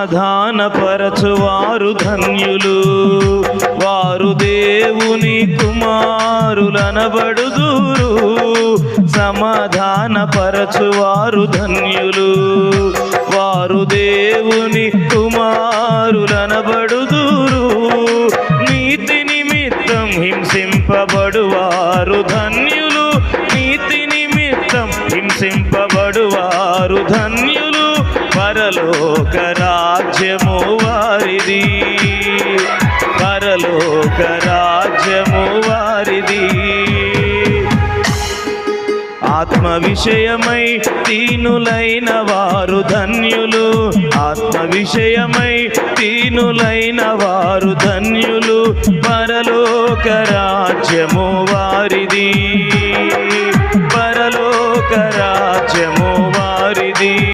సమాధానపరచువారు ధన్యులు, వారు దేవుని కుమారులనబడుదురు. సమాధానపరచువారు ధన్యులు, వారు దేవుని కుమారులనబడుదురు. నీతి నిమిత్తం హింసింపబడువారు ధన్యులు, నీతి నిమిత్తం హింసింపబడువారు ధన్యులు. పరలోక రాజ్యము వారిది, పరలోక రాజ్యము వారిది. ఆత్మ విషయమై దీనులైన వారు ధన్యులు, ఆత్మ విషయమై దీనులైన వారు ధన్యులు. పరలోక రాజ్యము వారిది.